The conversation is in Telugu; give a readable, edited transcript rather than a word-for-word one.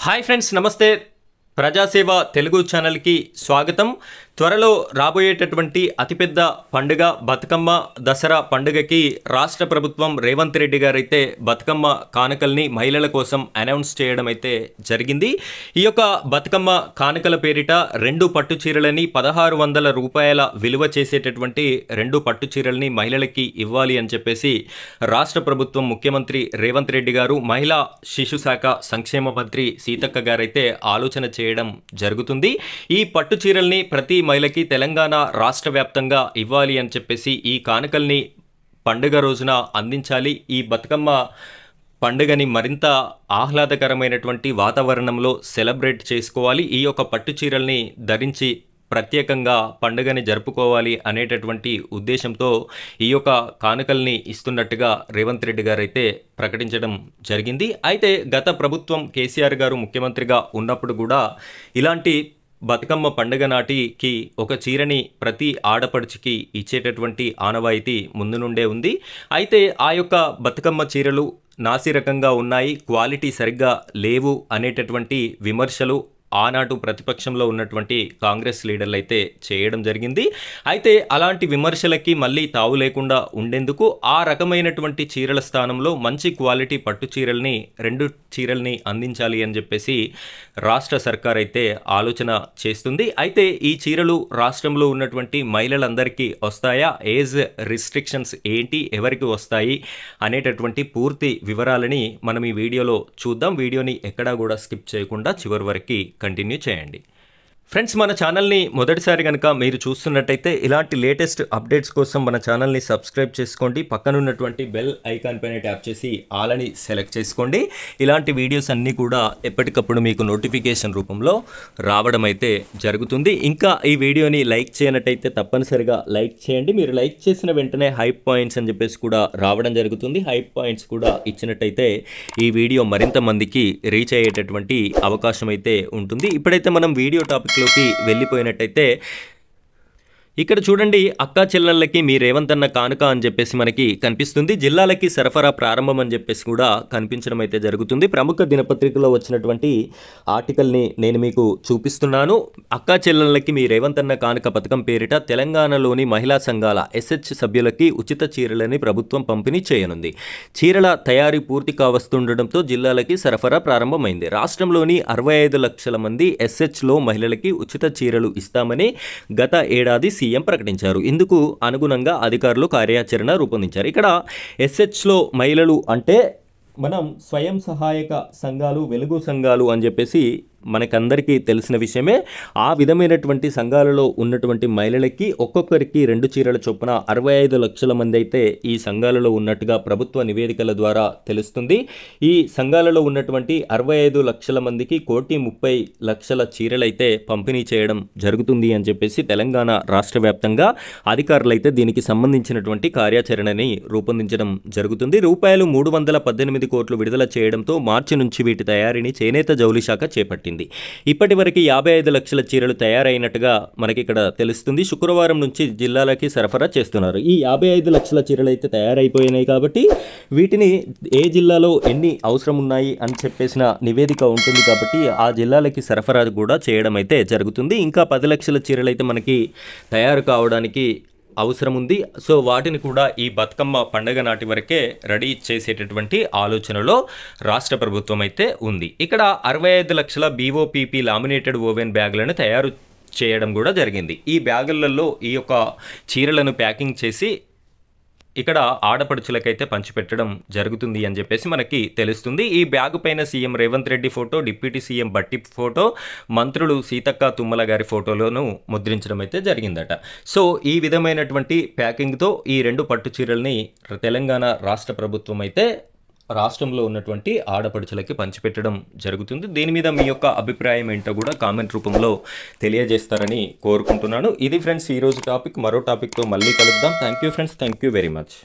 హాయ్ ఫ్రెండ్స్, నమస్తే. ప్రజాసేవ తెలుగు ఛానల్కి స్వాగతం. త్వరలో రాబోయేటటువంటి అతిపెద్ద పండుగ బతుకమ్మ దసరా పండుగకి రాష్ట్ర ప్రభుత్వం రేవంత్ రెడ్డి గారు అయితే బతుకమ్మ కానుకల్ని మహిళల కోసం అనౌన్స్ చేయడం అయితే జరిగింది. ఈ యొక్క బతుకమ్మ కానుకల పేరిట 2 పట్టు చీరలని 1600 రూపాయల విలువ చేసేటటువంటి 2 పట్టు చీరల్ని మహిళలకి ఇవ్వాలి అని చెప్పేసి రాష్ట్ర ప్రభుత్వం ముఖ్యమంత్రి రేవంత్ రెడ్డి గారు, మహిళా శిశు శాఖ సంక్షేమ మంత్రి సీతక్క గారైతే ఆలోచన చేయడం జరుగుతుంది. ఈ పట్టు చీరల్ని ప్రతి మహిళకి తెలంగాణ రాష్ట్ర వ్యాప్తంగా ఇవ్వాలి అని చెప్పేసి ఈ కానుకల్ని పండుగ రోజున అందించాలి. ఈ బతుకమ్మ పండుగని మరింత ఆహ్లాదకరమైనటువంటి వాతావరణంలో సెలబ్రేట్ చేసుకోవాలి. ఈ యొక్క పట్టు చీరల్ని ధరించి ప్రత్యేకంగా పండుగని జరుపుకోవాలి అనేటటువంటి ఉద్దేశంతో ఈ యొక్క కానుకల్ని ఇస్తున్నట్టుగా రేవంత్ రెడ్డి గారు అయితే ప్రకటించడం జరిగింది. అయితే గత ప్రభుత్వం కేసీఆర్ గారు ముఖ్యమంత్రిగా ఉన్నప్పుడు కూడా ఇలాంటి బతుకమ్మ పండుగ నాటికి ఒక చీరని ప్రతి ఆడపడుచుకి ఇచ్చేటటువంటి ఆనవాయితీ ముందు నుండే ఉంది. అయితే ఆ యొక్క బతుకమ్మ చీరలు నాసిరకంగా ఉన్నాయి, క్వాలిటీ సరిగ్గా లేవు అనేటటువంటి విమర్శలు ఆనాటు ప్రతిపక్షంలో ఉన్నటువంటి కాంగ్రెస్ లీడర్లు అయితే చేయడం జరిగింది. అయితే అలాంటి విమర్శలకి మళ్ళీ తావు లేకుండా ఉండేందుకు ఆ రకమైనటువంటి చీరల స్థానంలో మంచి క్వాలిటీ పట్టు చీరల్ని 2 చీరల్ని అందించాలి అని చెప్పేసి రాష్ట్ర సర్కార్ అయితే ఆలోచన చేస్తుంది. అయితే ఈ చీరలు రాష్ట్రంలో ఉన్నటువంటి మహిళలందరికీ వస్తాయా, ఏజ్ రిస్ట్రిక్షన్స్ ఏంటి, ఎవరికి వస్తాయి అనేటటువంటి పూర్తి వివరాలని మనం ఈ వీడియోలో చూద్దాం. వీడియోని ఎక్కడా కూడా స్కిప్ చేయకుండా చివరి వరకు కంటిన్యూ చేయండి. ఫ్రెండ్స్, మన ఛానల్ని మొదటిసారి కనుక మీరు చూస్తున్నట్టయితే ఇలాంటి లేటెస్ట్ అప్డేట్స్ కోసం మన ఛానల్ని సబ్స్క్రైబ్ చేసుకోండి. పక్కనున్నటువంటి బెల్ ఐకాన్ పైన ట్యాప్ చేసి ఆల్ అని సెలెక్ట్ చేసుకోండి. ఇలాంటి వీడియోస్ అన్నీ కూడా ఎప్పటికప్పుడు మీకు నోటిఫికేషన్ రూపంలో రావడం అయితే జరుగుతుంది. ఇంకా ఈ వీడియోని లైక్ చేయనట్టయితే తప్పనిసరిగా లైక్ చేయండి. మీరు లైక్ చేసిన వెంటనే హైప్ పాయింట్స్ అని చెప్పేసి కూడా రావడం జరుగుతుంది. హైప్ పాయింట్స్ కూడా ఇచ్చినట్టయితే ఈ వీడియో మరింత మందికి రీచ్ అయ్యేటటువంటి అవకాశం అయితే ఉంటుంది. ఇప్పుడైతే మనం వీడియో టాపిక్ లోకి వెళ్ళిపోయినట్టయితే ఇక్కడ చూడండి, అక్కా చెల్లెళ్ళకి మీ రేవంత్ అన్న కానుక అని చెప్పేసి మనకి కనిపిస్తుంది. జిల్లాలకి సరఫరా ప్రారంభం అని చెప్పేసి కూడా కనిపించడం అయితే జరుగుతుంది. ప్రముఖ దినపత్రికలో వచ్చినటువంటి ఆర్టికల్ని నేను మీకు చూపిస్తున్నాను. అక్కా చెల్లెళ్ళకి మీ రేవంత్ అన్న కానుక పథకం పేరిట తెలంగాణలోని మహిళా సంఘాల SH సభ్యులకి ఉచిత చీరలని ప్రభుత్వం పంపిణీ చేయనుంది. చీరల తయారీ పూర్తి కావస్తుండటంతో జిల్లాలకి సరఫరా ప్రారంభమైంది. రాష్ట్రంలోని 65 లక్షల మంది SHలో మహిళలకి ఉచిత చీరలు ఇస్తామని గత ఏడాది సీఎం ప్రకటించారు. ఇందుకు అనుగుణంగా అధికారులు కార్యాచరణ రూపొందించారు. ఇక్కడ SHలో మహిళలు అంటే మనం స్వయం సహాయక సంఘాలు, వెలుగు సంఘాలు అని చెప్పేసి మనకందరికీ తెలిసిన విషయమే. ఆ విధమైనటువంటి సంఘాలలో ఉన్నటువంటి మహిళలకి ఒక్కొక్కరికి 2 చీరల చొప్పున 65 లక్షల మంది అయితే ఈ సంఘాలలో ఉన్నట్టుగా ప్రభుత్వ నివేదికల ద్వారా తెలుస్తుంది. ఈ సంఘాలలో ఉన్నటువంటి 65 లక్షల మందికి 1,30,00,000 చీరలైతే పంపిణీ చేయడం జరుగుతుంది అని చెప్పేసి తెలంగాణ రాష్ట్ర వ్యాప్తంగా అధికారులు అయితే దీనికి సంబంధించినటువంటి కార్యాచరణని రూపొందించడం జరుగుతుంది. రూపాయలు 318 కోట్లు విడుదల చేయడంతో మార్చి నుంచి వీటి తయారీని చేనేత జౌళి శాఖ చేపట్టింది. ఇప్పటి వరకు 55 లక్షల చీరలు తయారైనట్టుగా మనకి ఇక్కడ తెలుస్తుంది. శుక్రవారం నుంచి జిల్లాలకి సరఫరా చేస్తున్నారు. ఈ 55 లక్షల చీరలు అయితే తయారైపోయినాయి కాబట్టి వీటిని ఏ జిల్లాలో ఎన్ని అవసరం ఉన్నాయి అని చెప్పేసిన నివేదిక ఉంటుంది కాబట్టి ఆ జిల్లాలకి సరఫరా కూడా చేయడం అయితే జరుగుతుంది. ఇంకా 10 లక్షల చీరలు అయితే మనకి తయారు కావడానికి అవసరం ఉంది. సో వాటిని కూడా ఈ బతుకమ్మ పండుగ నాటి వరకే రెడీ చేసేటటువంటి ఆలోచనలో రాష్ట్ర ప్రభుత్వం అయితే ఉంది. ఇక్కడ 65 లక్షల BOPP లామినేటెడ్ ఓవెన్ బ్యాగులను తయారు చేయడం కూడా జరిగింది. ఈ బ్యాగులలో ఈ యొక్క చీరలను ప్యాకింగ్ చేసి ఇక్కడ ఆడపడుచులకైతే పంచిపెట్టడం జరుగుతుంది అని చెప్పేసి మనకి తెలుస్తుంది. ఈ బ్యాగు పైన CM Revanth Reddy photo, deputy CM బట్టి ఫోటో, మంత్రులు సీతక్క తుమ్మల గారి ఫోటోలను ముద్రించడం అయితే జరిగిందట. సో ఈ విధమైనటువంటి ప్యాకింగ్తో ఈ 2 పట్టు చీరల్ని తెలంగాణ రాష్ట్ర ప్రభుత్వం అయితే రాష్ట్రంలో ఉన్నటువంటి ఆడపడుచులకి పంచిపెట్టడం జరుగుతుంది. దీని మీద మీ యొక్క అభిప్రాయం ఏంటో కూడా కామెంట్ రూపంలో తెలియజేస్తారని కోరుకుంటున్నాను. ఇది ఫ్రెండ్స్ ఈరోజు టాపిక్. మరో టాపిక్తో మళ్ళీ కలుద్దాం. Thank you friends, thank you very much.